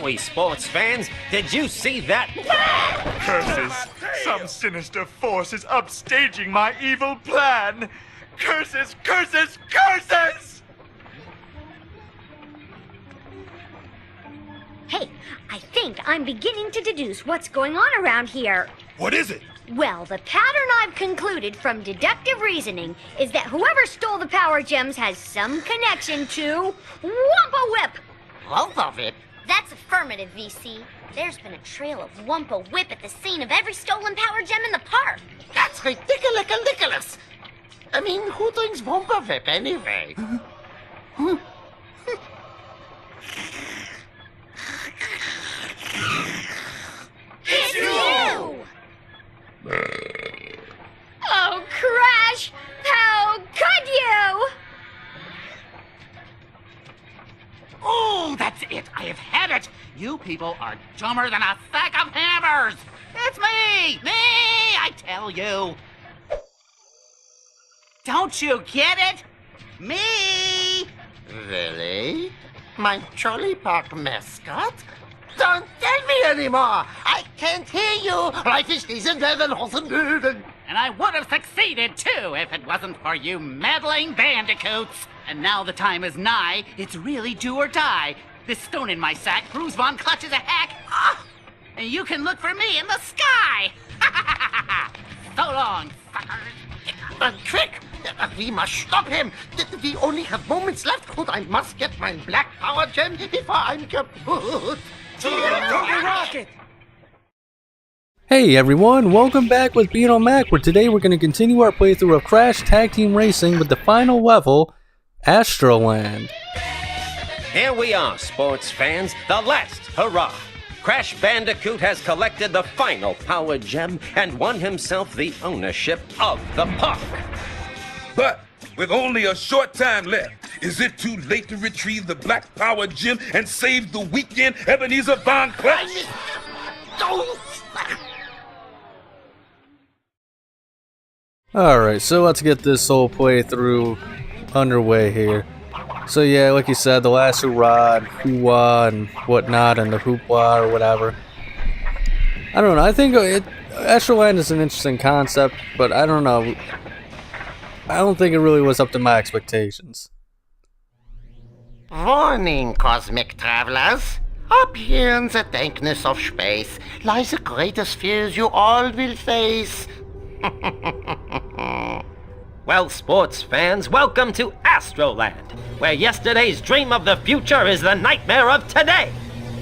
we, sports fans? Did you see that? Curses! Some sinister force is upstaging my evil plan! Curses! Curses! Curses! Hey, I think I'm beginning to deduce what's going on around here. What is it? Well, the pattern I've concluded from deductive reasoning is that whoever stole the power gems has some connection to Wumpalewis. Wumpalewis? That's affirmative, VC. There's been a trail of Wumpalewis at the scene of every stolen power gem in the park. That's ridiculous. I mean, who drinks Wumpalewis anyway? It's you! Oh, Crash! How could you? Oh, that's it. I have had it. You people are dumber than a sack of hammers. It's me. I tell you. Don't you get it? Me. Really? My Trolley Park mascot? Don't tell me anymore! I can't hear you! And I would have succeeded, too, if it wasn't for you meddling bandicoots! And now the time is nigh, it's really do or die. This stone in my sack proves Von Clutch is a hack. And you can look for me in the sky! So long, suckers! A trick! We must stop him! We only have moments left, and I must get my black power gem before I'm kaput! Hey everyone, welcome back with Being on Mac, where today we're going to continue our playthrough of Crash Tag Team Racing with the final level, Astroland. Here we are, sports fans, the last hurrah. Crash Bandicoot has collected the final power gem and won himself the ownership of the park. But with only a short time left, is it too late to retrieve the black power gem and save the weekend Ebenezer Von Clutch? Alright, so let's get this whole playthrough underway here. So yeah, like you said, the last hurrah and hoo-wah and whatnot and the hoopla or whatever. I don't know, I think Astroland is an interesting concept, but I don't know. I don't think it really was up to my expectations. Warning, cosmic travelers. Up here in the dankness of space lies the greatest fears you all will face. Well, sports fans, welcome to Astroland, where yesterday's dream of the future is the nightmare of today.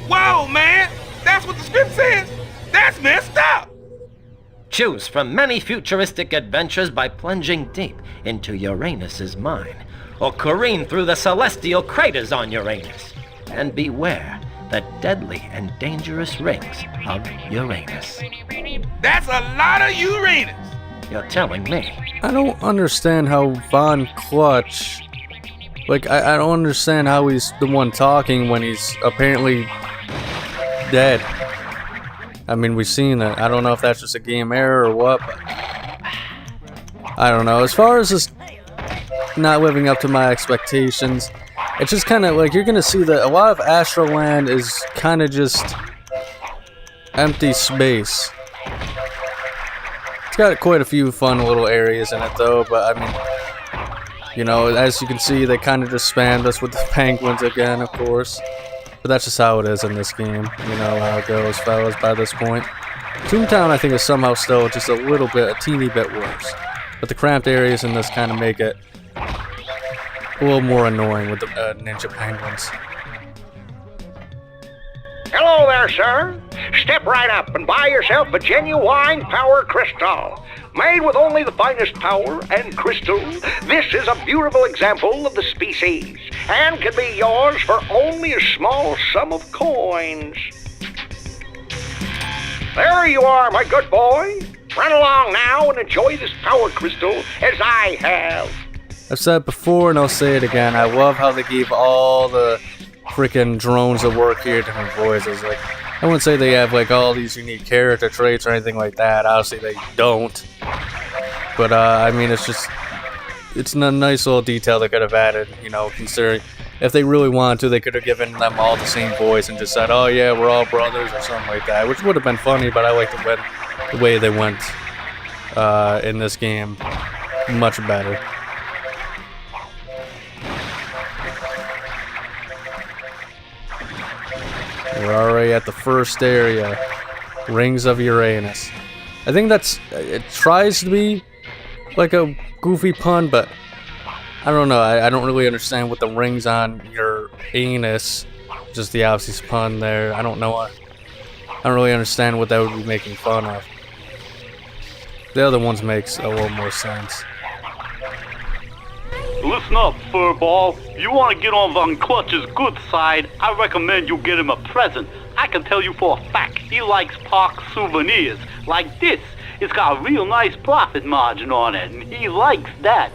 Whoa, man! That's what the script says? That's messed up! Choose from many futuristic adventures by plunging deep into Uranus's mine, or careen through the celestial craters on Uranus, and beware the deadly and dangerous rings of Uranus. That's a lot of Uranus! You're telling me. I don't understand how Von Clutch... Like, I don't understand how he's the one talking when he's apparently dead. I mean, we've seen that. I don't know if that's just a game error or what, but... I don't know. As far as just not living up to my expectations, it's just kind of like you're gonna see that a lot of Astroland is kind of just empty space. It's got quite a few fun little areas in it though, but I mean, you know, as you can see, they kind of just spammed us with the penguins again, of course. But that's just how it is in this game. You know how it goes, fellas, by this point. Toontown, I think, is somehow still just a teeny bit worse. But the cramped areas in this kind of make it a little more annoying with the ninja penguins. Hello there, sir. Step right up and buy yourself a genuine power crystal. Made with only the finest power and crystal, this is a beautiful example of the species and can be yours for only a small sum of coins. There you are, my good boy. Run along now and enjoy this power crystal as I have. I've said it before and I'll say it again. I love how they gave all the freaking drones that work here different voices. Like, I wouldn't say they have like all these unique character traits or anything like that. Obviously they don't. But I mean, it's a nice little detail they could have added, you know, considering if they really wanted to, they could have given them all the same voice and just said, "Oh yeah, we're all brothers" or something like that, which would have been funny. But I like the way they went in this game much better. We're already at the first area, Rings of Uranus. I think it tries to be like a goofy pun, but I don't know. I don't really understand what the rings on your anus, just the obvious pun there. I don't know. I don't really understand what that would be making fun of. The other ones makes a little more sense. Listen up, furball. You want to get on Von Clutch's good side, I recommend you get him a present. I can tell you for a fact, he likes park souvenirs. Like this. It's got a real nice profit margin on it, and he likes that.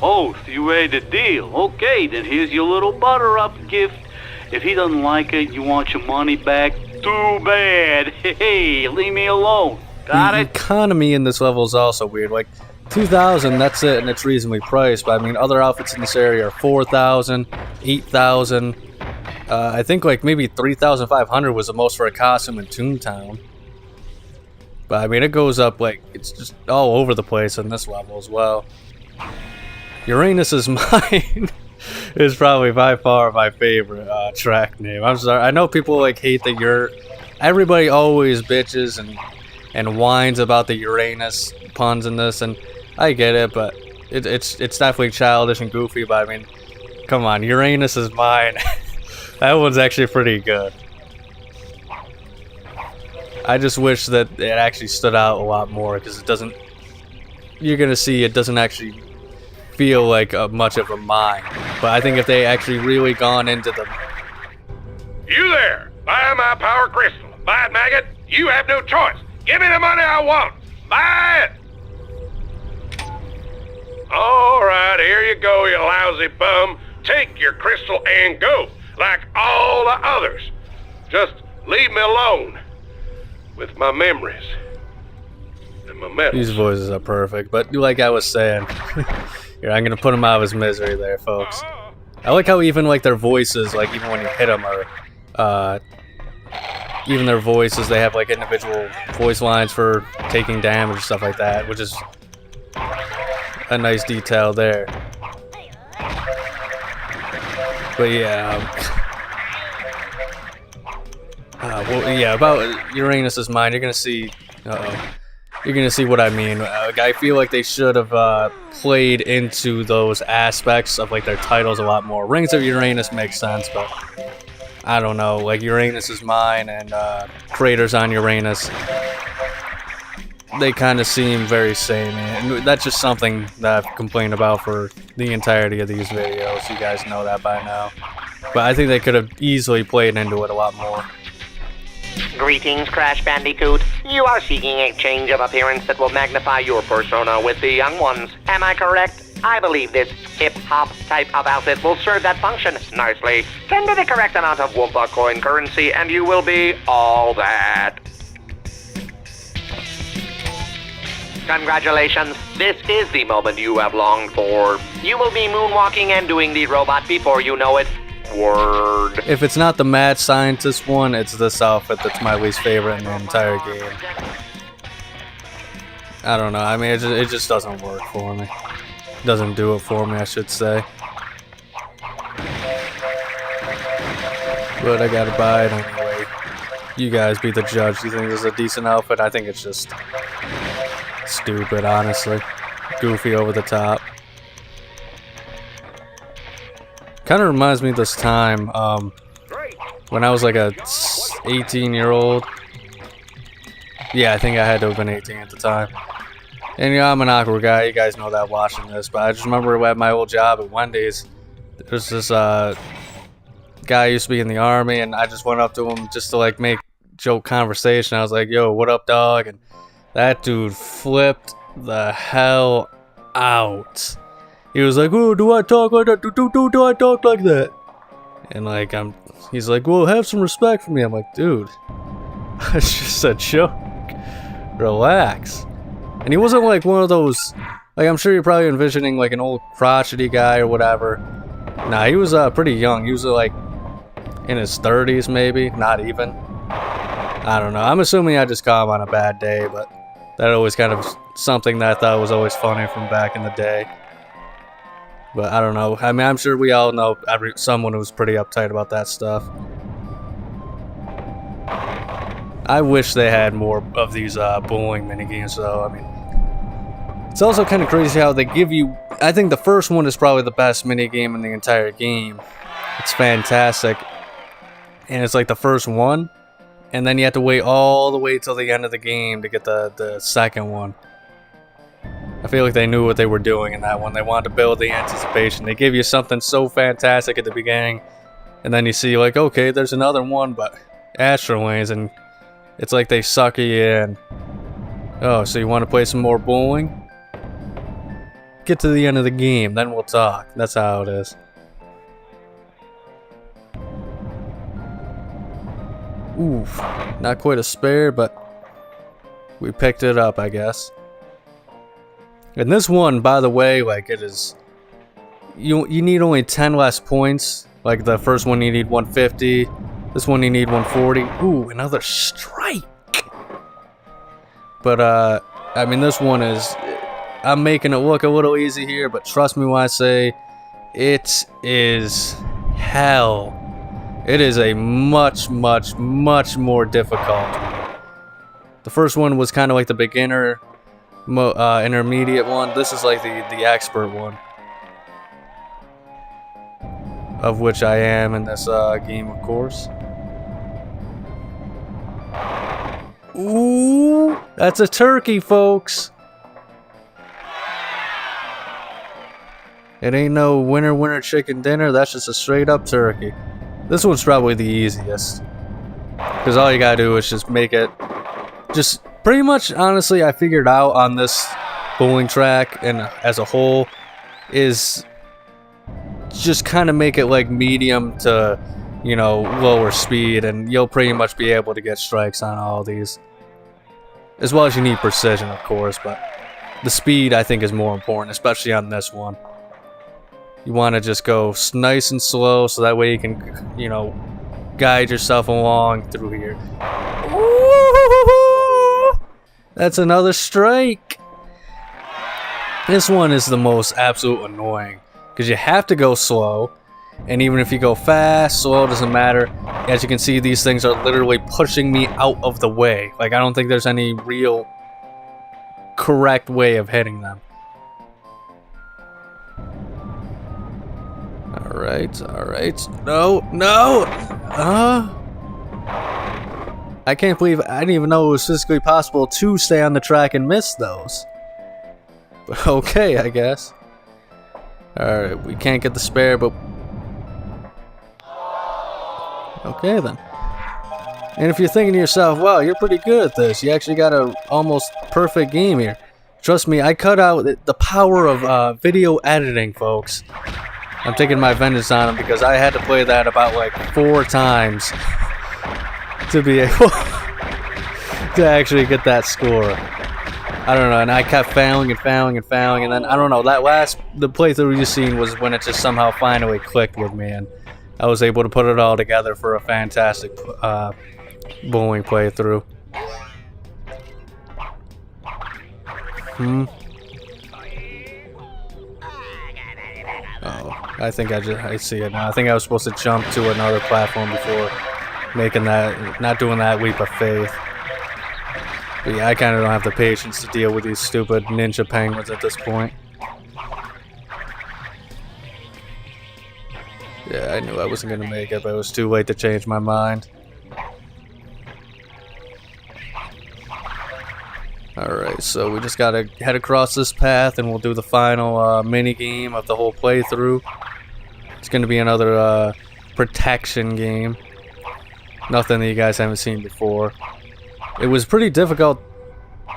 Oh, so you ready to deal? Okay, then here's your little butter-up gift. If he doesn't like it, you want your money back? Too bad. Hey, leave me alone. Got it? The economy in this level is also weird. Like, 2,000, that's it, and it's reasonably priced. But I mean, other outfits in this area are 4,000, 8,000. I think like maybe 3,500 was the most for a costume in Toontown. But I mean, it goes up like it's just all over the place in this level as well. Uranus Mine is probably by far my favorite track name. I'm sorry, I know people like hate that everybody always bitches and whines about the Uranus puns in this, and I get it, but it's definitely childish and goofy. But I mean, come on, Uranus Mine. That one's actually pretty good. I just wish that it actually stood out a lot more, because it doesn't. You're gonna see it doesn't actually feel like much of a mine. But I think if they actually really gone into the. You there! Buy my power crystal. Buy it, maggot. You have no choice. Give me the money I want. Buy it. All right, here you go, you lousy bum. Take your crystal and go. Like all the others. Just leave me alone with my memories and my medals. These voices are perfect, but like I was saying, here, I'm gonna put him out of his misery there, folks. I like how even like their voices, like even when you hit them, are even their voices, they have like individual voice lines for taking damage and stuff like that, which is a nice detail there. But yeah, well, yeah, about Uranus's Mine, you're gonna see, you're gonna see what I mean. I feel like they should have played into those aspects of like their titles a lot more. Rings of Uranus makes sense, but I don't know, like Uranus's Mine and Craters on Uranus, they kind of seem very samey, and that's just something that I've complained about for the entirety of these videos. You guys know that by now. But I think they could have easily played into it a lot more. Greetings, Crash Bandicoot. You are seeking a change of appearance that will magnify your persona with the young ones. Am I correct? I believe this hip-hop type of outfit will serve that function nicely. Send me the correct amount of Wumpa coin currency and you will be all that. Congratulations. This is the moment you have longed for. You will be moonwalking and doing the robot before you know it. Word. If it's not the mad scientist one, it's this outfit that's my least favorite in the entire game. I don't know, I mean, it just doesn't work for me. It doesn't do it for me, I should say. But I gotta buy it anyway. You guys be the judge. Do you think this is a decent outfit? I think it's just stupid, honestly. Goofy over the top. Kind of reminds me of this time when I was like a 18-year-old. Yeah, I think I had to have been 18 at the time. And yeah, I'm an awkward guy. You guys know that watching this. But I just remember at my old job at Wendy's, there's this guy who used to be in the army, and I just went up to him just to like make joke conversation. I was like, "Yo, what up, dog?" And that dude flipped the hell out. He was like, "Oh, do I talk like that? Do I talk like that?" And like he's like, "Well, have some respect for me." I'm like, "Dude, it's just a joke. Relax." And he wasn't like one of those Like, I'm sure you're probably envisioning like an old crotchety guy or whatever. Nah, he was pretty young. He was like in his 30s maybe, not even. I don't know. I'm assuming I just caught him on a bad day, but that always kind of something that I thought was always funny from back in the day. But I don't know. I mean, I'm sure we all know someone who's pretty uptight about that stuff. I wish they had more of these bowling minigames, though. I mean, it's also kind of crazy how they give you... I think the first one is probably the best minigame in the entire game. It's fantastic. And it's like the first one. And then you have to wait all the way till the end of the game to get the second one. I feel like they knew what they were doing in that one. They wanted to build the anticipation. They give you something so fantastic at the beginning. And then you see like, okay, there's another one, but Astroland, and it's like they sucker you in. Oh, so you want to play some more bowling? Get to the end of the game, then we'll talk. That's how it is. Oof, not quite a spare, but we picked it up, I guess. And this one, by the way, like it is, you need only 10 less points. Like the first one you need 150, this one you need 140. Ooh, another strike. But I mean, this one is, I'm making it look a little easy here, but trust me when I say it is hell. It is a much more difficult. The first one was kind of like the beginner, intermediate one. This is like the expert one, of which I am in this game, of course. Ooh, that's a turkey, folks. It ain't no winner chicken dinner. That's just a straight up turkey. This one's probably the easiest, because all you gotta do is just make it, just pretty much, honestly, I figured out on this bowling track and as a whole is just kind of make it like medium to, you know, lower speed, and you'll pretty much be able to get strikes on all these. As well as you need precision, of course, but the speed I think is more important, especially on this one. You want to just go nice and slow so that way you can, you know, guide yourself along through here. Ooh, that's another strike. This one is the most absolute annoying because you have to go slow, and even if you go fast, slow, doesn't matter. As you can see, these things are literally pushing me out of the way. Like, I don't think there's any real correct way of hitting them. Alright. No! I can't believe I didn't even know it was physically possible to stay on the track and miss those. But okay, I guess. Alright, we can't get the spare, but... okay then. And if you're thinking to yourself, wow, you're pretty good at this. You actually got a almost perfect game here. Trust me, I cut out the power of video editing, folks. I'm taking my vengeance on him because I had to play that about like 4 times to be able to actually get that score. I don't know, and I kept failing, and then I don't know, the playthrough you seen was when it just somehow finally clicked with me, and I was able to put it all together for a fantastic bowling playthrough. Oh, I think I see it now. I think I was supposed to jump to another platform before making that, not doing that leap of faith. But yeah, I kind of don't have the patience to deal with these stupid ninja penguins at this point. Yeah, I knew I wasn't going to make it, but it was too late to change my mind. Alright, so we just gotta head across this path and we'll do the final mini-game of the whole playthrough. It's gonna be another protection game. Nothing that you guys haven't seen before. It was pretty difficult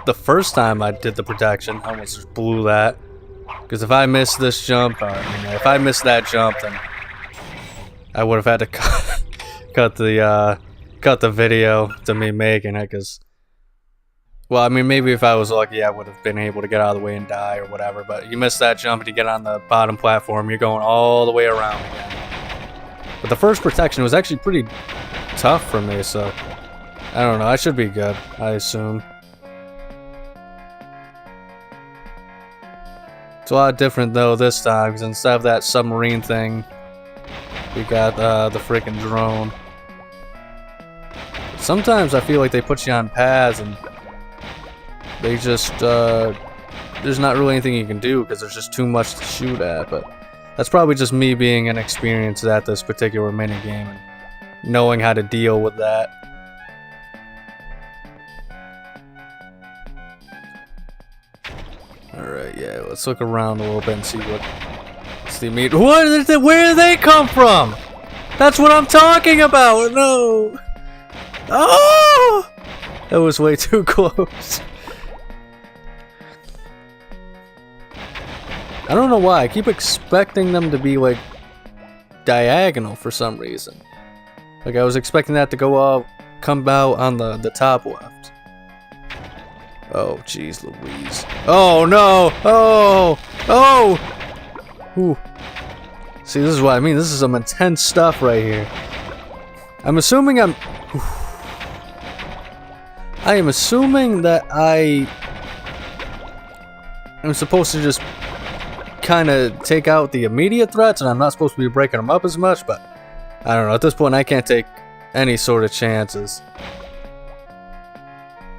the first time I did the protection. I almost just blew that. Because if I missed this jump, if I missed that jump, then I would have had to cut the video to me making it, because Well, I mean, maybe if I was lucky, I would have been able to get out of the way and die or whatever. But you miss that jump and you get on the bottom platform, you're going all the way around again. But the first protection was actually pretty tough for me, so I don't know. I should be good, I assume. It's a lot different though this time, because instead of that submarine thing, we got the freaking drone. Sometimes I feel like they put you on paths and they just, there's not really anything you can do because there's just too much to shoot at, but that's probably just me being inexperienced at this particular minigame and knowing how to deal with that. Alright, yeah, let's look around a little bit and see what's the immediate. Where did they come from? That's what I'm talking about! No! Oh! That was way too close. I don't know why. I keep expecting them to be like diagonal for some reason. Like I was expecting that to come out on the top left. Oh, jeez Louise. Oh no! Oh! Oh! Ooh. See, this is what I mean. This is some intense stuff right here. I'm assuming I am assuming that I am supposed to just kind of take out the immediate threats and I'm not supposed to be breaking them up as much, but I don't know. At this point, I can't take any sort of chances.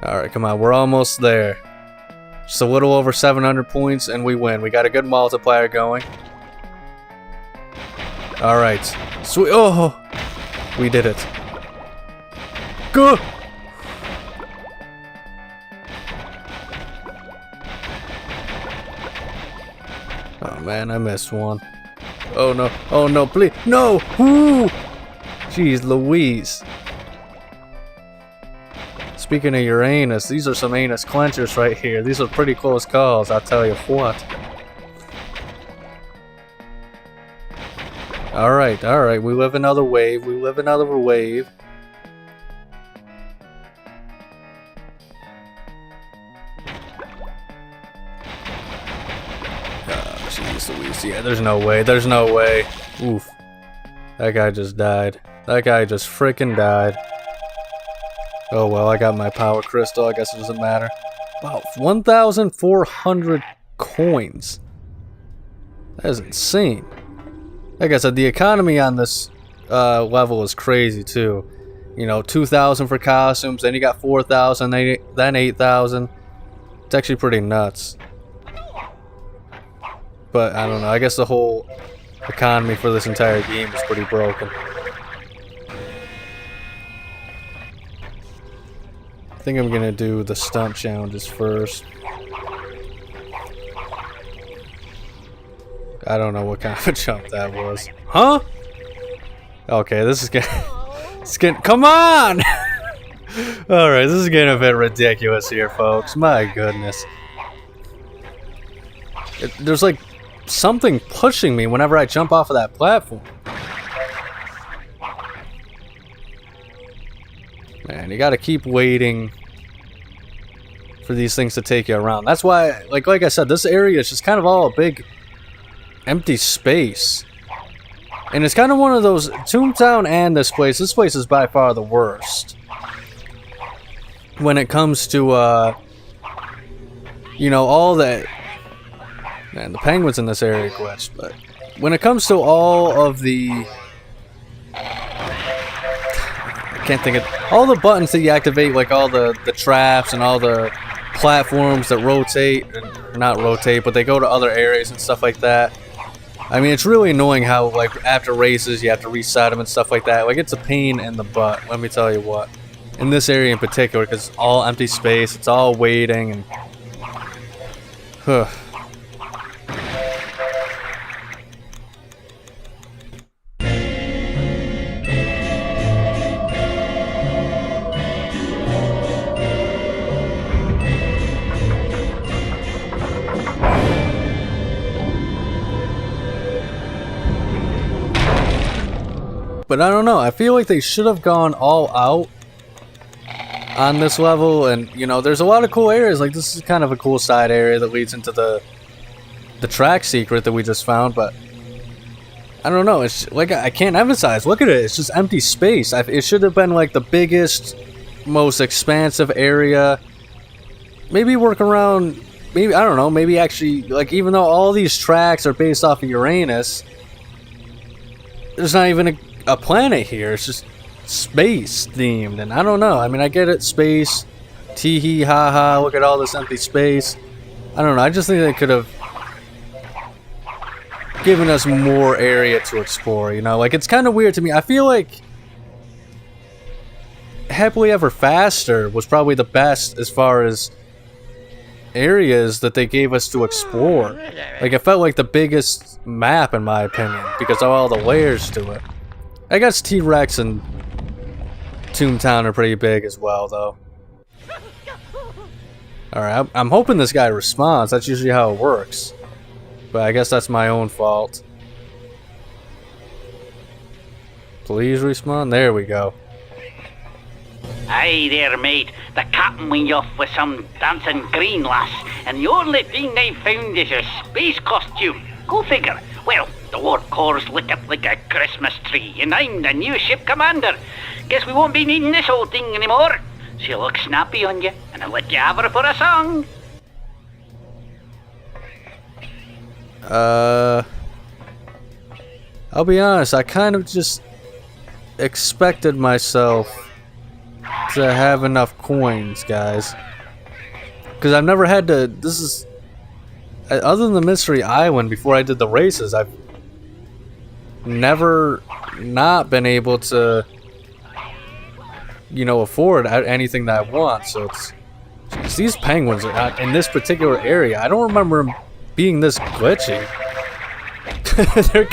Alright, come on. We're almost there. Just a little over 700 points and we win. We got a good multiplier going. Alright. Sweet. Oh! We did it. Go! Oh man, I missed one. Oh no. Oh no, please. No! Woo! Jeez Louise. Speaking of Uranus, these are some anus clenchers right here. These are pretty close calls, I'll tell you what. Alright, alright. We live another wave. We live another wave. Jeez Louise. Yeah, there's no way. There's no way. Oof. That guy just died. That guy just freaking died. Oh well, I got my power crystal. I guess it doesn't matter. Wow, 1,400 coins. That is insane. Like I said, the economy on this level is crazy too. You know, 2,000 for costumes, then you got 4,000, then 8,000. It's actually pretty nuts. But I don't know. I guess the whole economy for this entire game is pretty broken. I think I'm gonna do the stunt challenges first. I don't know what kind of a jump that was. Huh? Okay, this is getting come on! Alright, this is getting a bit ridiculous here, folks. My goodness. There's like something pushing me whenever I jump off of that platform. Man, you gotta keep waiting for these things to take you around. That's why, like I said, this area is just kind of all a big empty space. And it's kind of one of those, Toontown and this place is by far the worst. When it comes to, you know, all that... Man, the penguins in this area glitched, but... When it comes to all of the... Can't think of all the buttons that you activate, like all the traps and all the platforms that rotate, or not rotate, but they go to other areas and stuff like that. I mean, it's really annoying how, like, after races you have to reset them and stuff like that. Like, it's a pain in the butt, let me tell you what. In this area in particular, because it's all empty space, it's all waiting, and... Huh. But I don't know, I feel like they should have gone all out on this level, and you know, there's a lot of cool areas. Like, this is kind of a cool side area that leads into the track secret that we just found, but I don't know, it's like, I can't emphasize, look at it, it's just empty space. It should have been like the biggest, most expansive area. Maybe work around, maybe, I don't know, maybe actually, like, even though all these tracks are based off of Uranus, there's not even a planet here. It's just space themed, and I don't know, I mean, I get it, space, tee hee ha ha, look at all this empty space. I don't know, I just think they could have giving us more area to explore, you know? Like, it's kind of weird to me. I feel like Happily Ever Faster was probably the best as far as areas that they gave us to explore. Like, it felt like the biggest map, in my opinion, because of all the layers to it. I guess T-Rex and Toontown are pretty big as well, though. Alright, I'm hoping this guy responds. That's usually how it works. But I guess that's my own fault. Please respawn. There we go. Aye there, mate. The captain went off with some dancing green lass, and the only thing they found is a space costume. Go figure. Well, the warp core's lit up like a Christmas tree, and I'm the new ship commander. Guess we won't be needing this old thing anymore. She'll look snappy on you, and I'll let you have her for a song. I'll be honest, I kind of just expected myself to have enough coins, guys. Because I've never had to, this is, other than the Mystery Island before I did the races, I've never not been able to, you know, afford anything that I want. So it's these penguins are in this particular area. I don't remember them being this glitchy. they're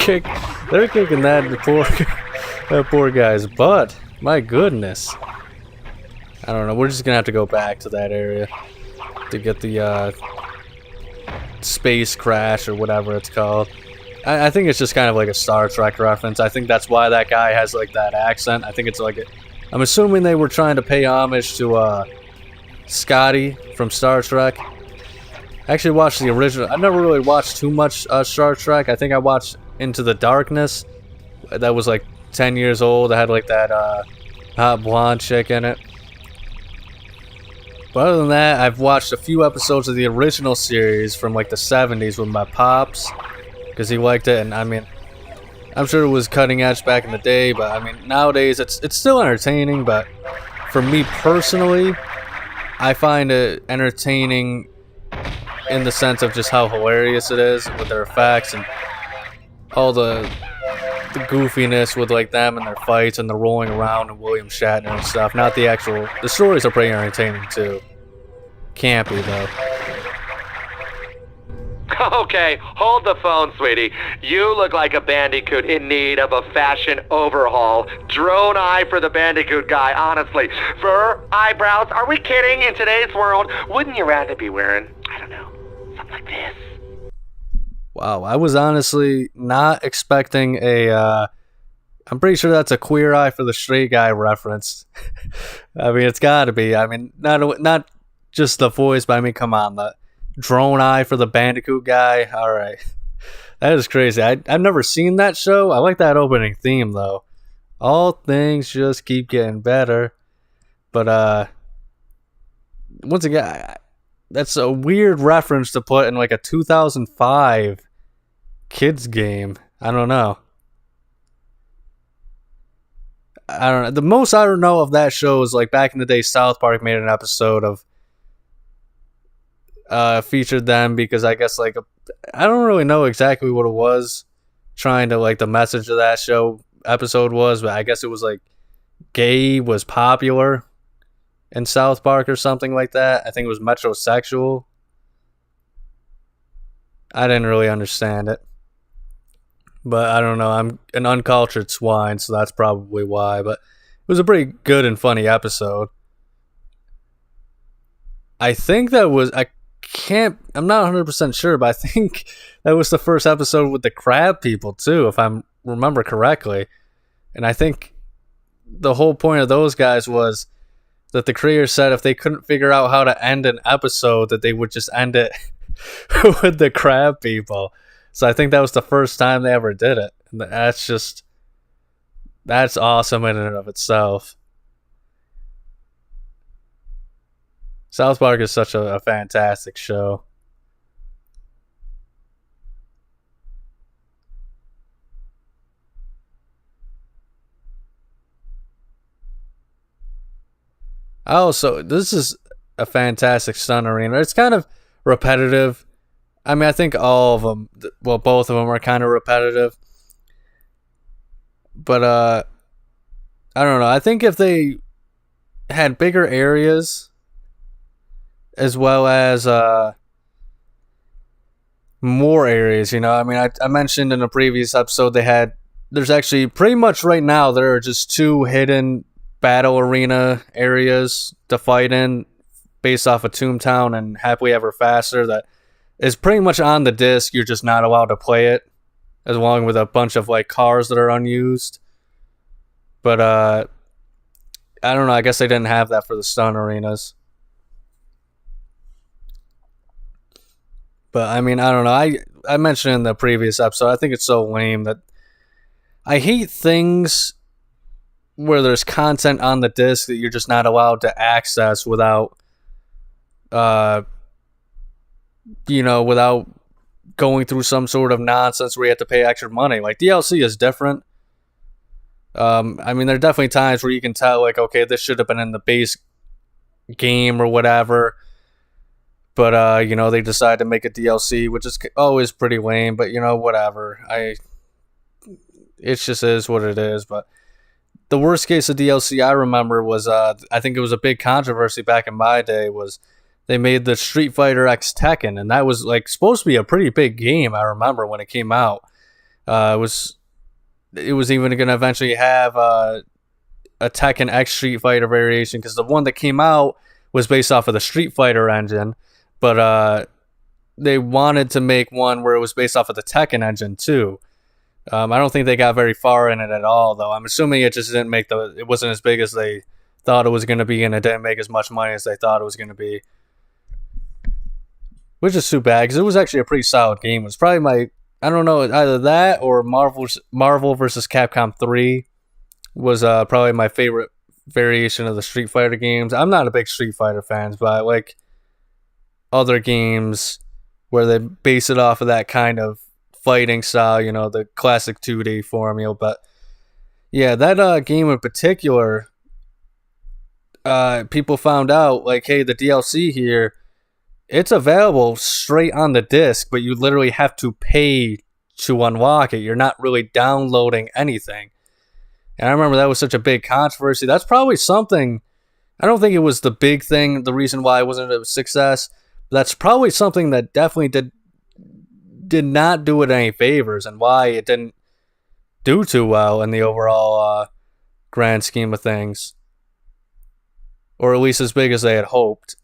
kicking that poor guy's butt. My goodness. I don't know. We're just gonna have to go back to that area to get the space crash or whatever it's called. I think it's just kind of like a Star Trek reference. I think that's why that guy has like that accent. I think it's like I'm assuming they were trying to pay homage to Scotty from Star Trek. I actually watched the original. I've never really watched too much Star Trek. I think I watched Into the Darkness. That was like 10 years old. I had like that hot blonde chick in it. But other than that, I've watched a few episodes of the original series from like the 70s with my pops, because he liked it, and I mean, I'm sure it was cutting edge back in the day, but I mean, nowadays it's still entertaining, but for me personally, I find it entertaining in the sense of just how hilarious it is with their effects and all the goofiness with like them and their fights and the rolling around and William Shatner and stuff. Not the actual, the stories are pretty entertaining too. Campy though. Okay, hold the phone, sweetie. You look like a Bandicoot in need of a fashion overhaul. Drone eye for the Bandicoot guy, honestly. Fur, eyebrows, are we kidding? In today's world, wouldn't you rather be wearing, I don't know, something like this? Wow, I was honestly not expecting a, I'm pretty sure that's a Queer Eye for the Straight Guy reference. I mean, it's gotta be. I mean, not just the voice, but I mean, come on, the drone eye for the Bandicoot guy. Alright. That is crazy. I've never seen that show. I like that opening theme, though. All things just keep getting better. But, once again, that's a weird reference to put in like a 2005 kids game. I don't know. I don't know. The most I don't know of that show is like back in the day, South Park made an episode of featured them because I guess like I don't really know exactly what it was trying to like the message of that show episode was, but I guess it was like gay was popular in South Park or something like that. I think it was metrosexual. I didn't really understand it. But I don't know, I'm an uncultured swine, so that's probably why. But it was a pretty good and funny episode. I think that was, I'm not 100% sure, but I think that was the first episode with the crab people too, if I remember correctly. And I think the whole point of those guys was that the creators said if they couldn't figure out how to end an episode, that they would just end it with the crab people. So I think that was the first time they ever did it. And that's awesome in and of itself. South Park is such a fantastic show. Oh, so this is a fantastic stunt arena. It's kind of repetitive. I mean, I think all of them, well, both of them are kind of repetitive. But, I don't know. I think if they had bigger areas, as well as more areas, you know. I mean, I mentioned in a previous episode there's actually pretty much right now, there are just 2 hidden battle arena areas to fight in based off of Toontown and Happily Ever Faster that is pretty much on the disc. You're just not allowed to play it, as along with a bunch of like cars that are unused. But I don't know, I guess they didn't have that for the stunt arenas. But I mean, I don't know, I mentioned in the previous episode, I think it's so lame that I hate things where there's content on the disc that you're just not allowed to access without without going through some sort of nonsense where you have to pay extra money. Like, DLC is different. I mean, there are definitely times where you can tell, like, okay, this should have been in the base game or whatever. But, they decide to make a DLC, which is always pretty lame, but, whatever. It just is what it is, but the worst case of DLC I remember was, I think it was a big controversy back in my day, was they made the Street Fighter X Tekken, and that was like supposed to be a pretty big game. I remember when it came out. It was even going to eventually have a Tekken X Street Fighter variation, because the one that came out was based off of the Street Fighter engine, but they wanted to make one where it was based off of the Tekken engine too. I don't think they got very far in it at all, though. I'm assuming it just didn't it wasn't as big as they thought it was going to be, and it didn't make as much money as they thought it was going to be. Which is too bad, because it was actually a pretty solid game. It was probably I don't know, either that or Marvel vs. Capcom 3 was probably my favorite variation of the Street Fighter games. I'm not a big Street Fighter fan, but I like other games where they base it off of that kind of fighting style, the classic 2D formula. But yeah, that game in particular, people found out, like, hey, the DLC here, it's available straight on the disc, but you literally have to pay to unlock it. You're not really downloading anything. And I remember that was such a big controversy. That's probably something, I don't think it was the big thing, the reason why it wasn't a success. That's probably something that definitely did not do it any favors, and why it didn't do too well in the overall grand scheme of things. Or at least as big as they had hoped.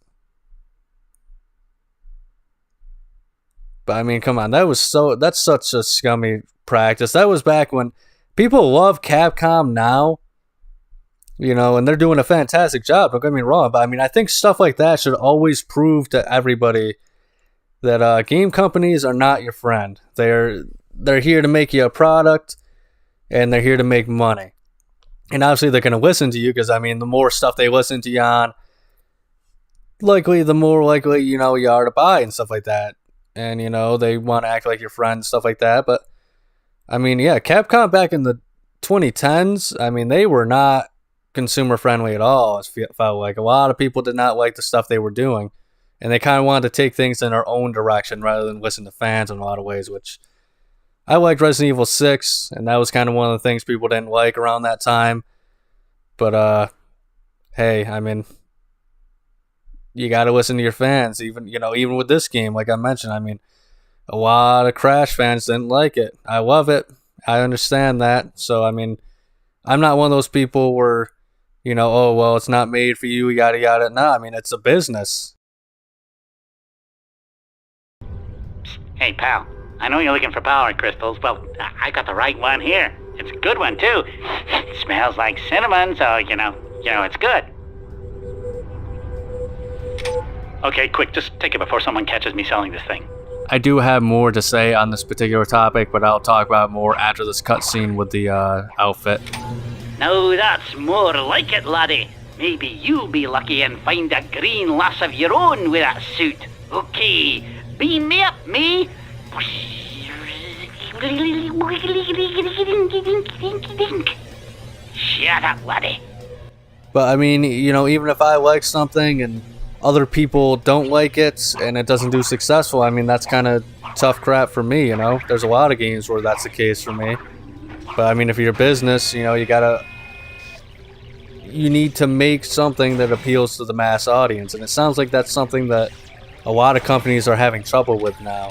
But I mean, come on, that's such a scummy practice. That was back when people love Capcom now, and they're doing a fantastic job, don't get me wrong, but I mean, I think stuff like that should always prove to everybody that game companies are not your friend. They're here to make you a product, and they're here to make money. And obviously they're going to listen to you, because I mean, the more stuff they listen to you on, the more likely you are to buy and stuff like that. And they want to act like your friend, stuff like that. But I mean, yeah, Capcom back in the 2010s, I mean, they were not consumer friendly at all. It felt like a lot of people did not like the stuff they were doing. And they kind of wanted to take things in their own direction rather than listen to fans in a lot of ways, which I liked Resident Evil 6, and that was kind of one of the things people didn't like around that time. But, hey, I mean, you got to listen to your fans, even with this game, like I mentioned. I mean, a lot of Crash fans didn't like it. I love it. I understand that. So, I mean, I'm not one of those people where, oh, well, it's not made for you, yada, yada. No, I mean, it's a business. Hey, pal, I know you're looking for power crystals. Well, I got the right one here. It's a good one, too. It smells like cinnamon, so, it's good. Okay, quick, just take it before someone catches me selling this thing. I do have more to say on this particular topic, but I'll talk about more after this cutscene with the outfit. Now that's more like it, laddie. Maybe you'll be lucky and find a green lass of your own with that suit. Okay, beam me up, me. Shut up, laddie. But I mean, you know, even if I like something and other people don't like it and it doesn't do successful, I mean, that's kind of tough crap for me, you know? There's a lot of games where that's the case for me. But I mean, if you're a business, you know, you need to make something that appeals to the mass audience. And it sounds like that's something that a lot of companies are having trouble with now.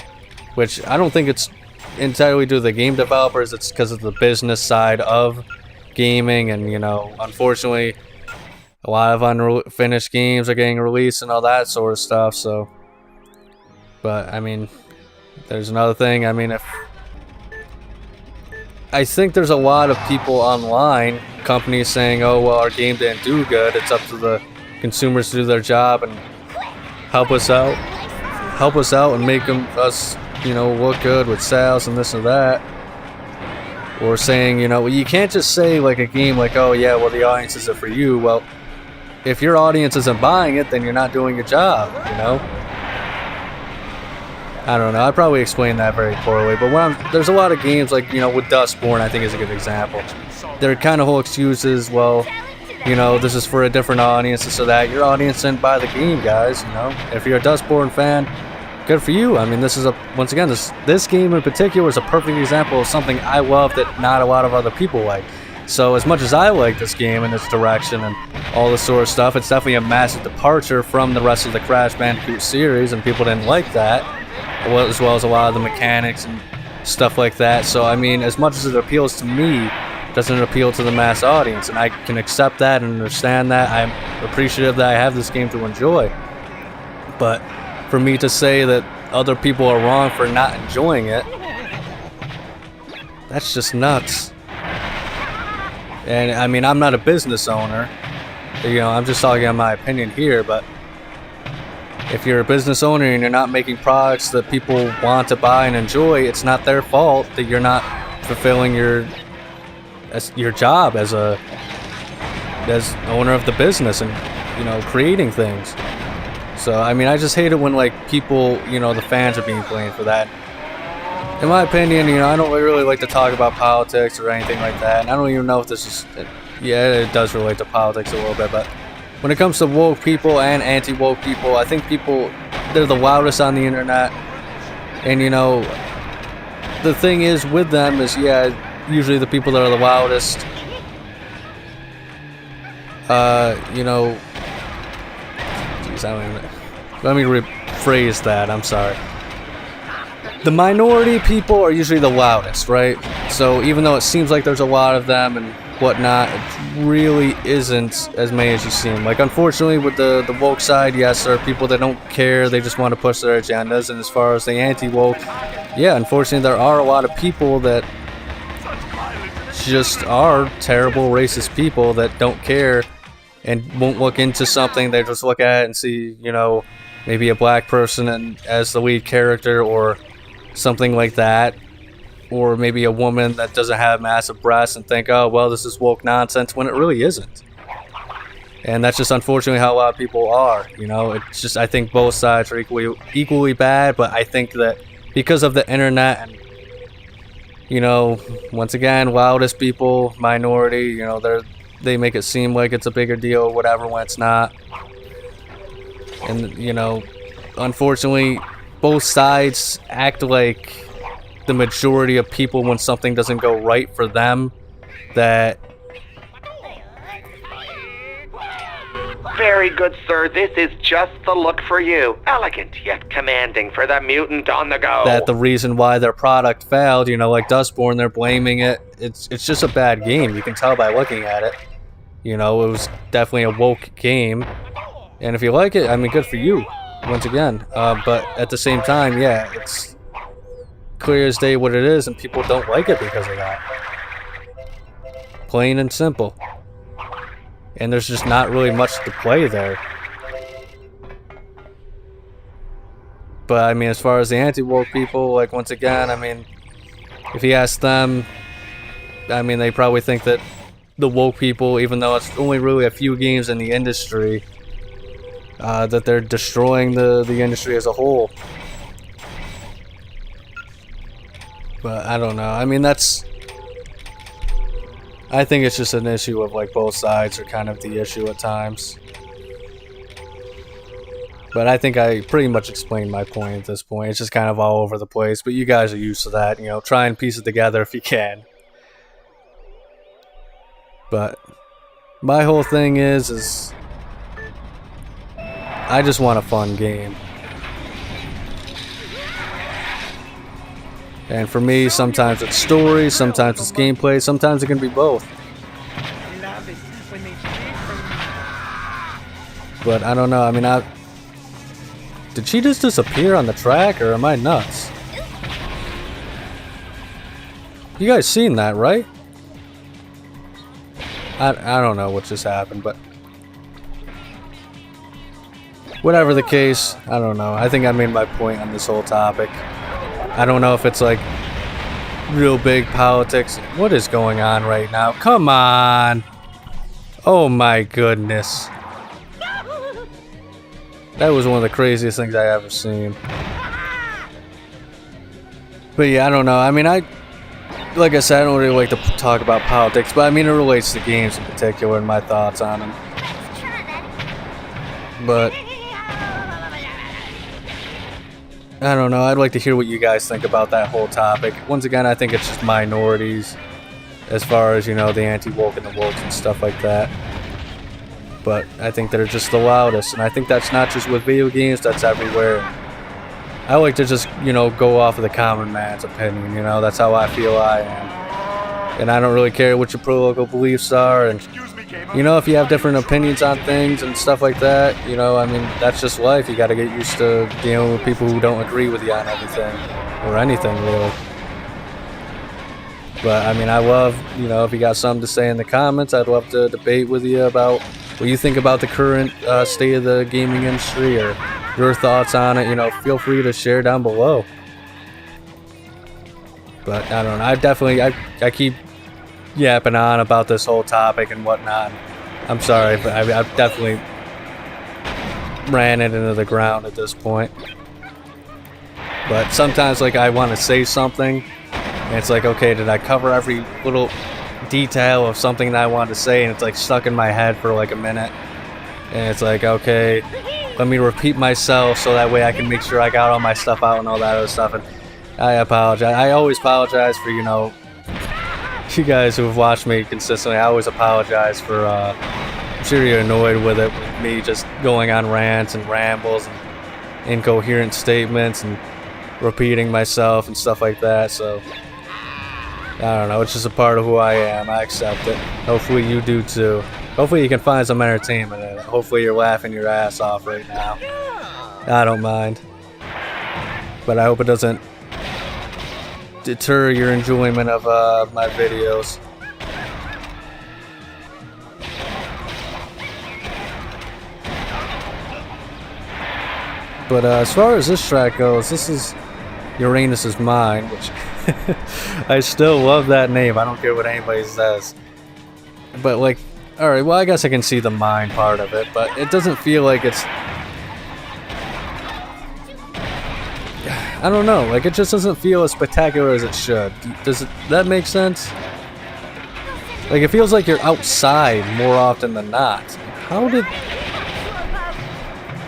Which I don't think it's entirely due to the game developers, it's because of the business side of gaming. And, you know, unfortunately, a lot of unfinished games are getting released and all that sort of stuff, so... But, I mean, there's another thing. I mean, I think there's a lot of people online, companies saying, oh, well, our game didn't do good. It's up to the consumers to do their job and help us out. Help us out and make us, you know, look good with sales and this and that. Or saying, you know, well, you can't just say, like, a game like, oh, yeah, well, the audience isn't for you. Well, if your audience isn't buying it, then you're not doing your job, you know? I don't know, I probably explained that very poorly, but there's a lot of games, like, you know, with Dustborn, I think is a good example. Their kind of whole excuse is, well, you know, this is for a different audience, and so that your audience didn't buy the game, guys, you know? If you're a Dustborn fan, good for you. I mean, this is once again, this game in particular is a perfect example of something I love that not a lot of other people like. So as much as I like this game and its direction and all this sort of stuff, it's definitely a massive departure from the rest of the Crash Bandicoot series, and people didn't like that, as well as a lot of the mechanics and stuff like that. So I mean, as much as it appeals to me, it doesn't appeal to the mass audience, and I can accept that and understand that. I'm appreciative that I have this game to enjoy. But for me to say that other people are wrong for not enjoying it, that's just nuts. And I mean, I'm not a business owner, you know, I'm just talking on my opinion here, but if you're a business owner and you're not making products that people want to buy and enjoy, it's not their fault that you're not fulfilling your job as owner of the business and, you know, creating things. So, I mean, I just hate it when, like, people, you know, the fans are being blamed for that. In my opinion, you know, I don't really like to talk about politics or anything like that. And I don't even know if this is... Yeah, it does relate to politics a little bit, but when it comes to woke people and anti-woke people, I think they're the loudest on the internet. And, you know, the thing is with them is, yeah, usually the people that are the loudest, you know... Jeez, I don't even... Let me rephrase that, I'm sorry. The minority people are usually the loudest, right? So even though it seems like there's a lot of them and whatnot, it really isn't as many as you seem. Like, unfortunately, with the woke side, yes, there are people that don't care, they just want to push their agendas. And as far as the anti-woke, yeah, unfortunately, there are a lot of people that just are terrible racist people that don't care and won't look into something. They just look at it and see, you know, maybe a black person as the lead character or something like that, or maybe a woman that doesn't have massive breasts and think, oh, well, this is woke nonsense, when it really isn't. And that's just unfortunately how a lot of people are, you know. It's just, I think both sides are equally bad, but I think that because of the internet and, you know, once again, loudest people, minority, you know, they make it seem like it's a bigger deal or whatever when it's not. And, you know, unfortunately, both sides act like the majority of people when something doesn't go right for them, that... Very good, sir. This is just the look for you. Elegant yet commanding for the mutant on the go. That the reason why their product failed, you know, like Dustborn, they're blaming it. It's just a bad game. You can tell by looking at it. You know, it was definitely a woke game. And if you like it, I mean, good for you. Once again, but at the same time, yeah, it's clear as day what it is, and people don't like it because of that. Plain and simple. And there's just not really much to play there. But I mean, as far as the anti-woke people, like, once again, I mean, if you ask them, I mean, they probably think that the woke people, even though it's only really a few games in the industry, that they're destroying the industry as a whole. But I don't know. I mean, I think it's just an issue of, like, both sides are kind of the issue at times. But I think I pretty much explained my point at this point. It's just kind of all over the place, but you guys are used to that, you know, try and piece it together if you can. But my whole thing is I just want a fun game. And for me, sometimes it's story, sometimes it's gameplay, sometimes it can be both. But I don't know, I mean, did she just disappear on the track, or am I nuts? You guys seen that, right? I don't know what just happened, but whatever the case, I don't know. I think I made my point on this whole topic. I don't know if it's like real big politics. What is going on right now? Come on! Oh my goodness. That was one of the craziest things I ever seen. But yeah, I don't know. I mean, like I said, I don't really like to talk about politics, but I mean, it relates to games in particular and my thoughts on them. But I don't know. I'd like to hear what you guys think about that whole topic. Once again, I think it's just minorities as far as, you know, the anti-woke and the woke and stuff like that. But I think they're just the loudest, and I think that's not just with video games, that's everywhere. I like to just, you know, go off of the common man's opinion, you know, that's how I feel I am. And I don't really care what your political beliefs are, and, you know, if you have different opinions on things and stuff like that, you know, I mean, that's just life. You gotta get used to dealing with people who don't agree with you on everything, or anything, really. But, I mean, I love, you know, if you got something to say in the comments, I'd love to debate with you about what you think about the current state of the gaming industry, or your thoughts on it. You know, feel free to share down below. But I don't know, I keep yapping on about this whole topic and whatnot. I'm sorry, but I've definitely ran it into the ground at this point. But sometimes, like, I want to say something, and it's like, okay, did I cover every little detail of something that I wanted to say, and it's like stuck in my head for like a minute, and it's like, okay, let me repeat myself so that way I can make sure I got all my stuff out and all that other stuff. And I apologize. I always apologize for, you know, you guys who have watched me consistently. I always apologize for I'm sure you're annoyed with it, with me just going on rants and rambles and incoherent statements and repeating myself and stuff like that. So I don't know, it's just a part of who I am. I accept it. Hopefully you do too. Hopefully you can find some entertainment in it. Hopefully you're laughing your ass off right now. I don't mind. But I hope it doesn't deter your enjoyment of my videos. But as far as this track goes, this is Uranus Mine, which I still love that name. I don't care what anybody says. But, like, alright, well, I guess I can see the mine part of it, but it doesn't feel like it's... I don't know, like, it just doesn't feel as spectacular as it should. Does that make sense? Like, it feels like you're outside more often than not. How did...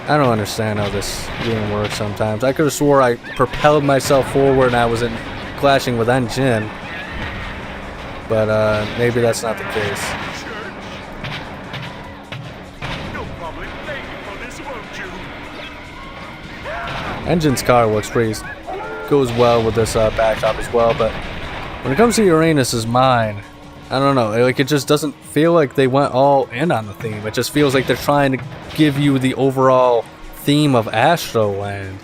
I don't understand how this game works sometimes. I could have swore I propelled myself forward and I was clashing with engine. But maybe that's not the case. Engine's car looks pretty... goes well with this backdrop as well, but when it comes to Uranus Mine, I don't know, like, it just doesn't feel like they went all in on the theme. It just feels like they're trying to give you the overall theme of Astroland.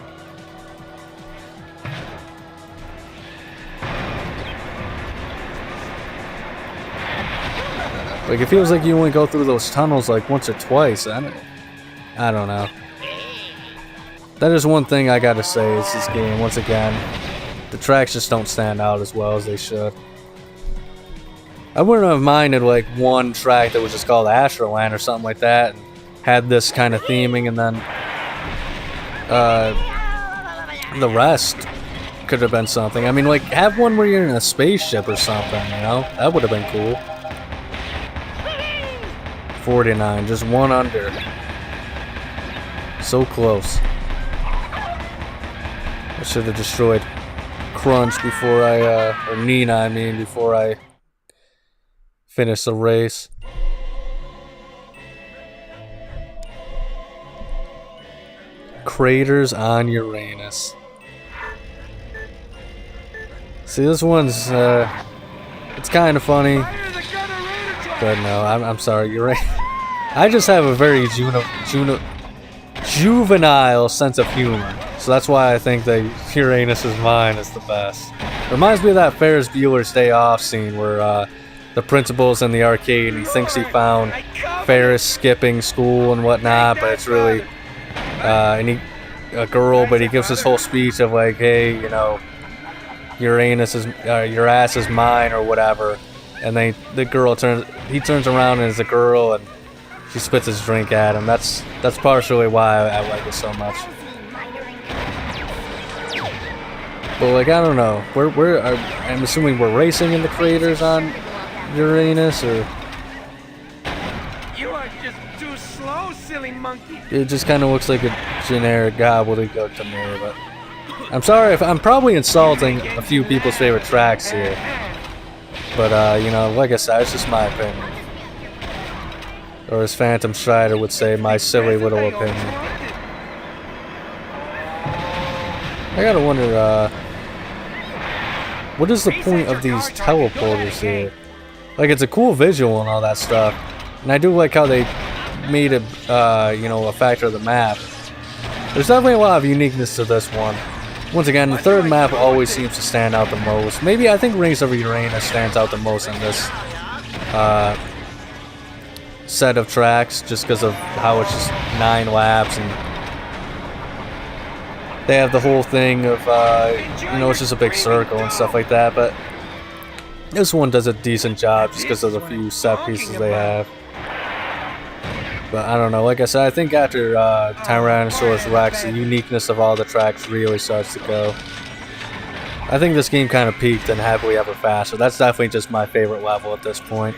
Like, it feels like you only go through those tunnels like once or twice. I don't know. That is one thing I gotta say is this game, once again, the tracks just don't stand out as well as they should. I wouldn't have minded like one track that was just called Astroland or something like that, and had this kind of theming, and then the rest could have been something. I mean, like, have one where you're in a spaceship or something, you know? That would have been cool. 49, just one under. So close. I should have destroyed Crunch before or Nina, I mean, before I finish the race. Craters on Uranus. See, this one's, it's kind of funny. But no, I'm sorry, Uranus. I just have a very juvenile sense of humor. So that's why I think that Uranus Mine is the best. Reminds me of that Ferris Bueller's Day Off scene where the principal's in the arcade and he thinks he found Ferris skipping school and whatnot, but it's really a girl, but he gives this whole speech of like, hey, you know, Uranus is your ass is mine or whatever, and then the girl turns around and is a girl and she spits his drink at him. That's partially why I like it so much. But like, I don't know, I'm assuming we're racing in the craters on Uranus, or you are just too slow, silly monkey. It just kind of looks like a generic gobbledygook to me. But I'm sorry if I'm probably insulting a few people's favorite tracks here. But you know, like I said, it's just my opinion, or as Phantom Strider would say, my silly little opinion. I gotta wonder, what is the point of these teleporters here? Like, it's a cool visual and all that stuff, and I do like how they made it, you know, a factor of the map. There's definitely a lot of uniqueness to this one. Once again, the third map always seems to stand out the most. Maybe I think Rings of Uranus stands out the most in this set of tracks, just because of how it's just 9 laps, and they have the whole thing of, you know, it's just a big circle and stuff like that, but this one does a decent job just because of the few set pieces they have. But I don't know, like I said, I think after Tyrannosaurus Rex, the uniqueness of all the tracks really starts to go. I think this game kind of peaked in Happily Ever Faster. That's definitely just my favorite level at this point,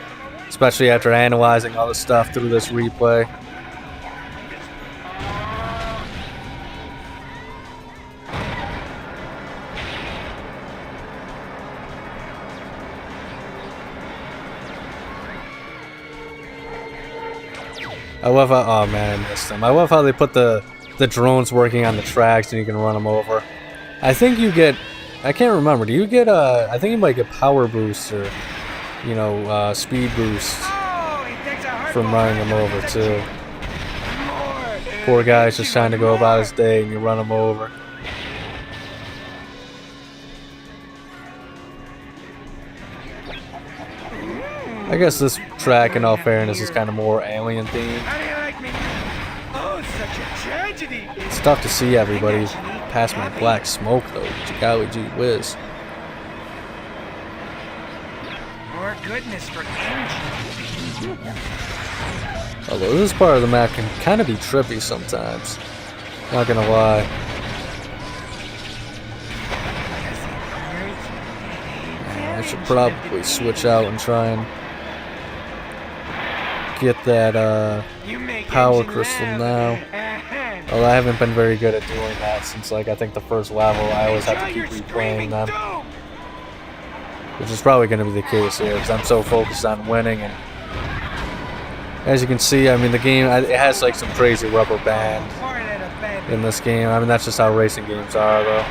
especially after analyzing all the stuff through this replay. I love how, oh man, I missed them. I love how they put the drones working on the tracks and you can run them over. I think you get, I can't remember, do you get I think you might get power boosts or, you know, speed boosts from running them over too. Poor guy's just trying to go about his day and you run him over. I guess this track, in all fairness, is kind of more alien themed. It's tough to see everybody past my black smoke though. Golly gee whiz. More goodness for engine. Although this part of the map can kind of be trippy sometimes. Not gonna lie. I should probably switch out and try and get that power crystal now. Although I haven't been very good at doing that since, like, I think the first level I always have to keep replaying them. Which is probably going to be the case here because I'm so focused on winning. And as you can see, I mean, the game, it has like some crazy rubber band in this game. I mean, that's just how racing games are though.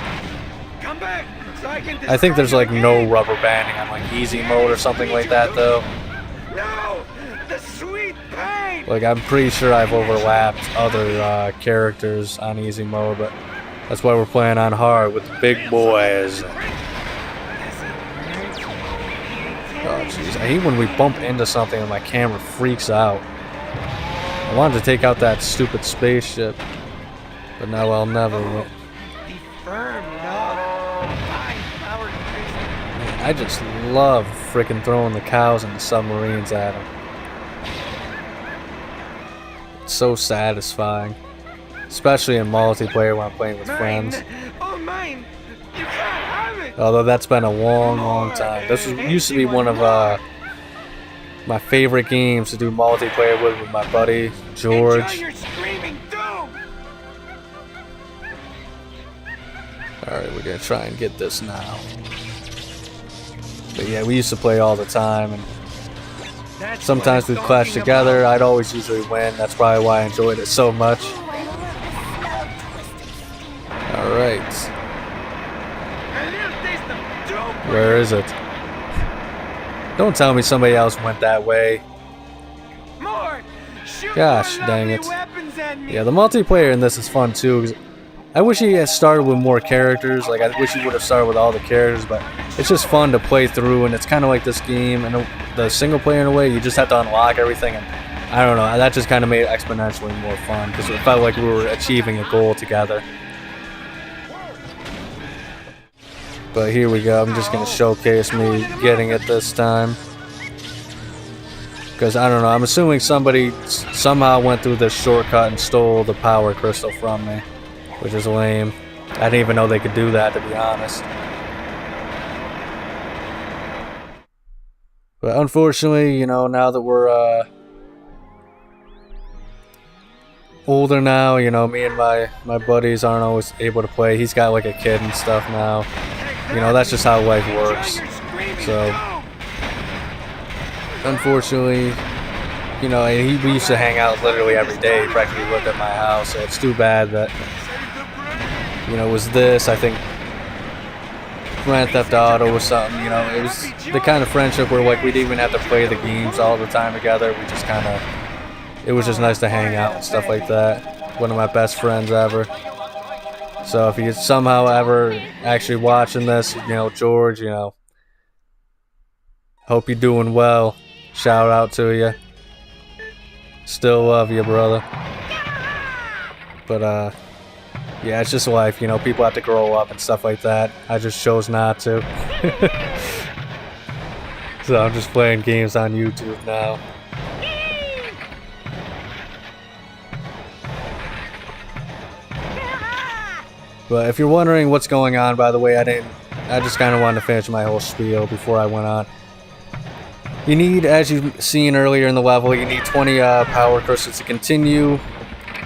I think there's like no rubber banding on like easy mode or something like that though. Like, I'm pretty sure I've overlapped other characters on easy mode, but that's why we're playing on hard with the big boys. Oh jeez, I hate when we bump into something and my camera freaks out. I wanted to take out that stupid spaceship. But now I'll never win. Be firm, no. Fine, power crystal. Man, I just love freaking throwing the cows and the submarines at them. It's so satisfying. Especially in multiplayer when I'm playing with friends. Oh, mine. You can't have it. Although that's been a long time. This used to be one of my favorite games to do multiplayer with my buddy George. Enjoy your screaming doom. Alright, we're gonna try and get this now. But yeah, we used to play all the time, and sometimes we'd clash together. I'd always usually win. That's probably why I enjoyed it so much. Alright. Where is it? Don't tell me somebody else went that way. Gosh, dang it. Yeah, the multiplayer in this is fun too. 'Cause I wish he had started with more characters. Like, I wish he would have started with all the characters, but it's just fun to play through, and it's kind of like this game, and the single player in a way, you just have to unlock everything, and I don't know, that just kind of made it exponentially more fun, because it felt like we were achieving a goal together. But here we go, I'm just going to showcase me getting it this time. Because, I don't know, I'm assuming somebody somehow went through this shortcut and stole the power crystal from me. Which is lame. I didn't even know they could do that, to be honest. But unfortunately, you know, now that we're older now, you know, me and my buddies aren't always able to play. He's got like a kid and stuff now. You know, that's just how life works. So, unfortunately, you know, and we used to hang out literally every day. He practically lived at my house, so it's too bad that, you know, it was this, I think, Grand Theft Auto or something, you know, it was the kind of friendship where, like, we didn't even have to play the games all the time together. We just kind of, it was just nice to hang out and stuff like that. One of my best friends ever. So if you're somehow ever actually watching this, you know, George, you know, hope you're doing well. Shout out to you. Still love you, brother. But, yeah, it's just life, you know, people have to grow up and stuff like that. I just chose not to. So I'm just playing games on YouTube now. But if you're wondering what's going on, by the way, I just kind of wanted to finish my whole spiel before I went on. You need, as you've seen earlier in the level, you need 20 power crystals to continue.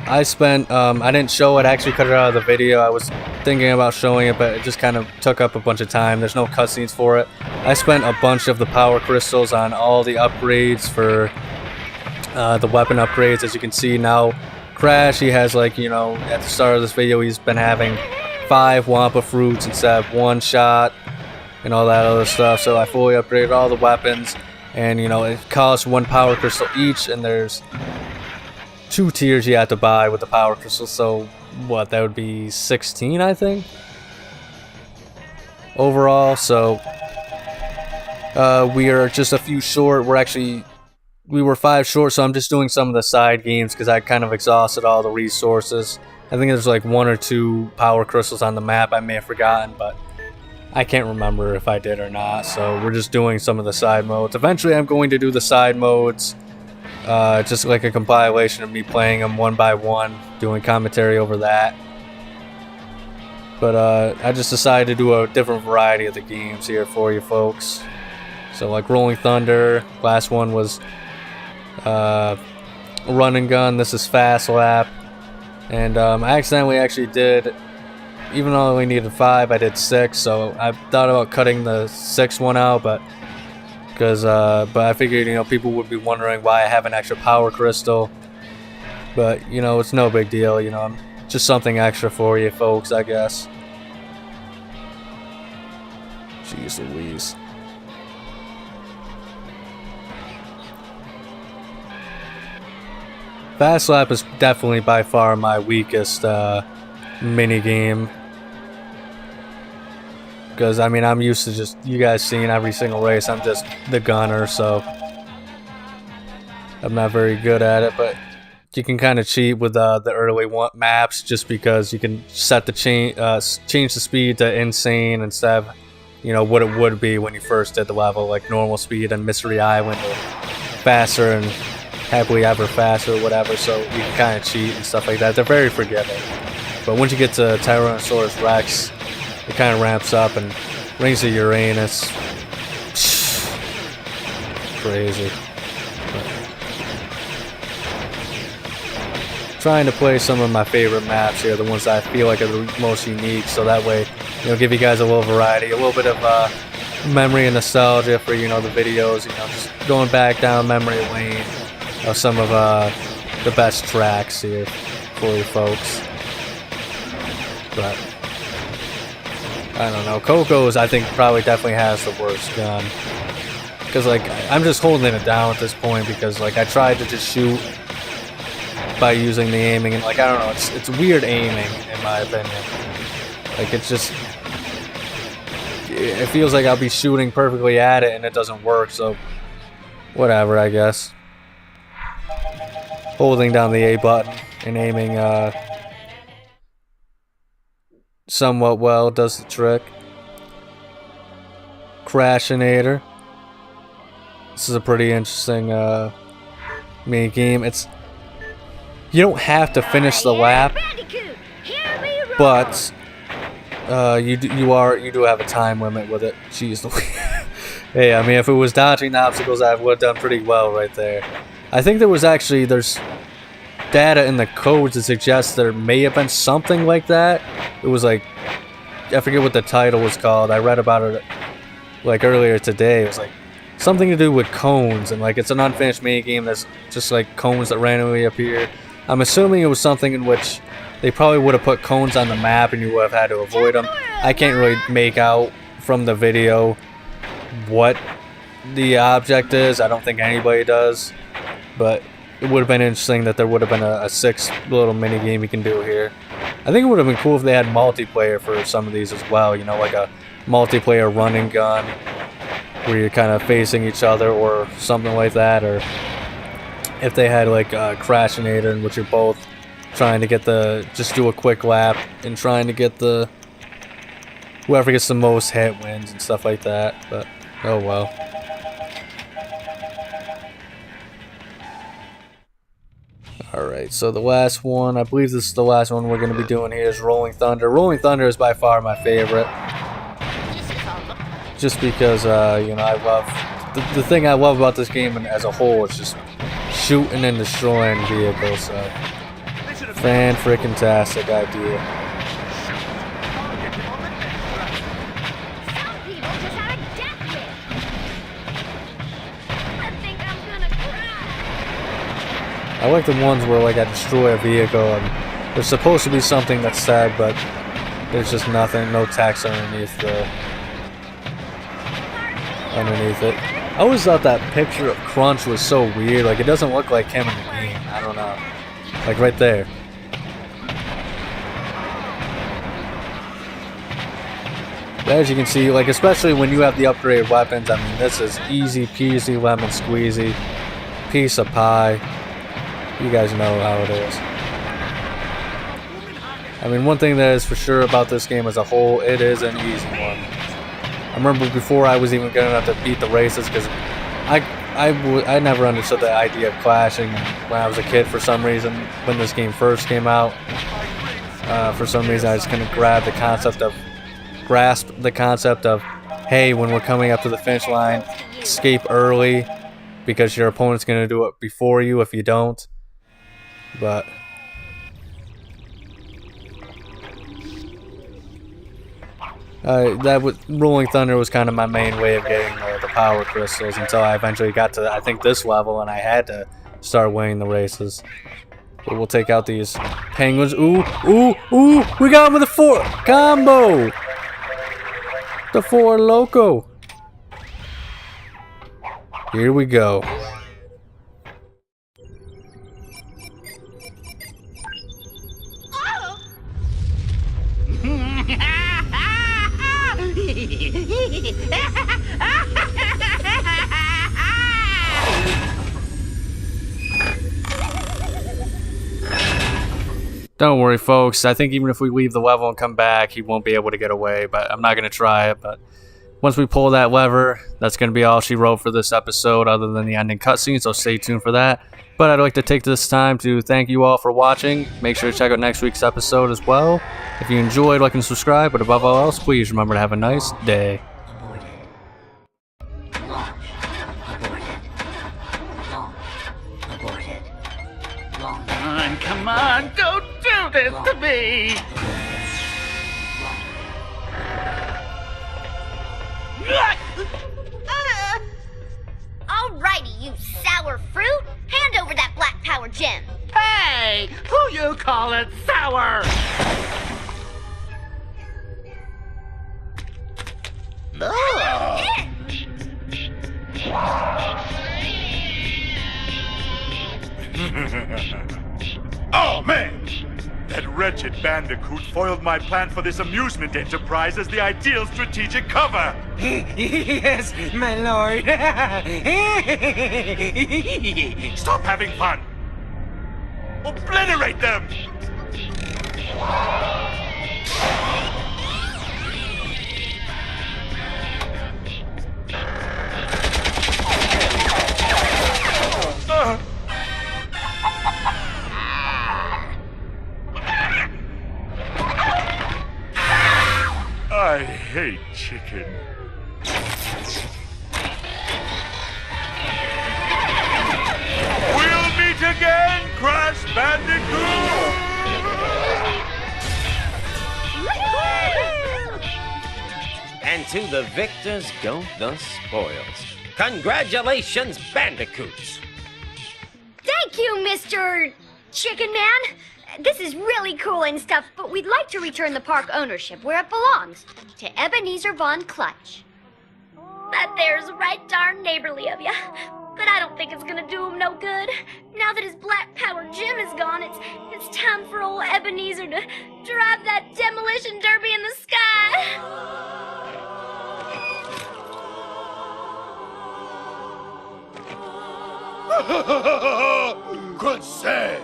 I spent, I didn't show it, I actually cut it out of the video. I was thinking about showing it, but it just kind of took up a bunch of time. There's no cutscenes for it. I spent a bunch of the power crystals on all the upgrades for the weapon upgrades. As you can see now, Crash, he has, like, you know, at the start of this video, he's been having 5 Wampa fruits instead of 1 shot and all that other stuff. So I fully upgraded all the weapons, and, you know, it costs 1 power crystal each, and there's 2 tiers you have to buy with the power crystal, so what, that would be 16, I think, overall. So we are just a few short. We were 5 short, so I'm just doing some of the side games because I kind of exhausted all the resources. I think there's like 1 or 2 power crystals on the map I may have forgotten, but I can't remember if I did or not. So we're just doing some of the side modes. Eventually I'm going to do the side modes, just like a compilation of me playing them one by one, doing commentary over that. But I just decided to do a different variety of the games here for you folks. So like Rolling Thunder, last one was Run and Gun, this is Fast Lap. And I accidentally actually did, even though I only needed 5, I did 6. So I thought about cutting the 6th one out, but I figured, you know, people would be wondering why I have an extra power crystal. But, you know, it's no big deal, you know, just something extra for you folks, I guess. Jeez Louise. Fast Lap is definitely by far my weakest mini game. Because, I mean, I'm used to just you guys seeing every single race. I'm just the gunner, so I'm not very good at it. But you can kind of cheat with the early maps just because you can set the change the speed to insane instead of, you know, what it would be when you first did the level, like normal speed and Mystery Island, or faster and happily ever faster or whatever. So you can kind of cheat and stuff like that. They're very forgiving. But once you get to Tyrannosaurus Rex, it kind of ramps up, and Rings of Uranus, crazy. Trying to play some of my favorite maps here, the ones that I feel like are the most unique, so that way, you know, give you guys a little variety, a little bit of memory and nostalgia for, you know, the videos, you know, just going back down memory lane of some of the best tracks here for you folks. But I don't know, Coco's I think probably definitely has the worst gun, because like I'm just holding it down at this point, because like I tried to just shoot by using the aiming, and like I don't know, it's weird aiming in my opinion. Like it's just, it feels like I'll be shooting perfectly at it and it doesn't work, so whatever, I guess. Holding down the A button and aiming somewhat well does the trick. Crashinator. This is a pretty interesting mini game. You don't have to finish the lap, but you do have a time limit with it. Jeez Louise. Hey, I mean, if it was dodging the obstacles, I would have done pretty well right there. I think there's data in the codes that suggests there may have been something like that. It was like, I forget what the title was called. I read about it like earlier today. It was like something to do with cones, and like it's an unfinished mini game that's just like cones that randomly appear. I'm assuming it was something in which they probably would have put cones on the map and you would have had to avoid them. I can't really make out from the video what the object is. I don't think anybody does. But it would have been interesting that there would have been a 6 little mini game you can do here. I think it would have been cool if they had multiplayer for some of these as well. You know, like a multiplayer running gun where you're kind of facing each other or something like that. Or if they had like a Crashinator in which you're both trying to get just do a quick lap and trying to get whoever gets the most hit wins and stuff like that. But oh well. Alright, so the last one, I believe this is the last one we're going to be doing here, is Rolling Thunder. Rolling Thunder is by far my favorite. Just because, you know, I love... The thing I love about this game as a whole is just shooting and destroying vehicles, so... Fan-frickin-tastic idea. I like the ones where like I destroy a vehicle and there's supposed to be something that's said, but there's just nothing, no text underneath it. I always thought that picture of Crunch was so weird. Like it doesn't look like him in the game. I don't know. Like right there. But as you can see, like especially when you have the upgraded weapons, I mean this is easy peasy lemon squeezy, piece of pie. You guys know how it is. I mean, one thing that is for sure about this game as a whole, it is an easy one. I remember before I was even good enough to beat the races, because I never understood the idea of clashing when I was a kid for some reason. When this game first came out, for some reason I just couldn't grasp the concept of, hey, when we're coming up to the finish line, escape early, because your opponent's going to do it before you if you don't. But Rolling Thunder was kind of my main way of getting the power crystals until I eventually got to, I think, this level, and I had to start winning the races. But we'll take out these penguins. Ooh, ooh, ooh! We got him with a 4 combo. The 4 Loco. Here we go. Don't worry, folks. I think even if we leave the level and come back, he won't be able to get away, but I'm not going to try it. But once we pull that lever, that's going to be all she wrote for this episode other than the ending cutscene, so stay tuned for that. But I'd like to take this time to thank you all for watching. Make sure to check out next week's episode as well. If you enjoyed, like and subscribe, but above all else, please remember to have a nice day. Come on, don't do this to me! Alrighty, you sour fruit. Hand over that black power gem. Hey! Who you callin' sour? Oh, man! That wretched Bandicoot foiled my plan for this amusement enterprise as the ideal strategic cover! Yes, my lord. Stop having fun! Obliterate them! I hate chicken. We'll meet again, Crash Bandicoot! And to the victors go the spoils. Congratulations, Bandicoots! Thank you, Mr. Chicken Man. This is really cool and stuff, but we'd like to return the park ownership where it belongs, to Ebenezer Von Clutch. That there's right darn neighborly of ya, but I don't think it's gonna do him no good. Now that his black power gem is gone, it's time for old Ebenezer to drive that demolition derby in the sky. Good save!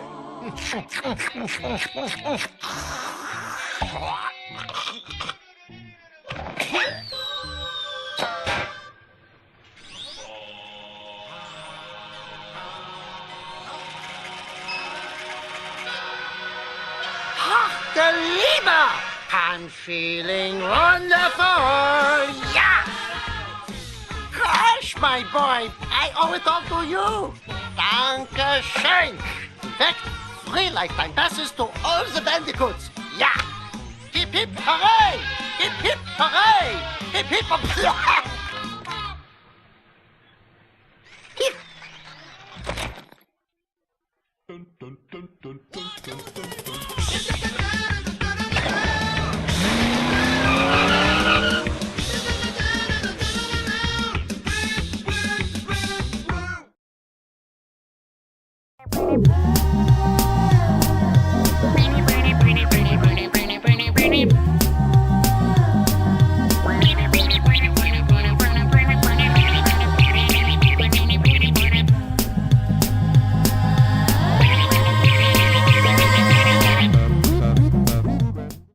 I'm feeling wonderful. Yeah! Crash, my boy. I owe it all to you. Danke schön. In fact, free lifetime passes to all the Bandicoots. Yeah! Hip hip hooray! Hip hip hooray! Hip hip hooray! Dun, dun, dun, dun, dun, dun, dun, dun. Sky.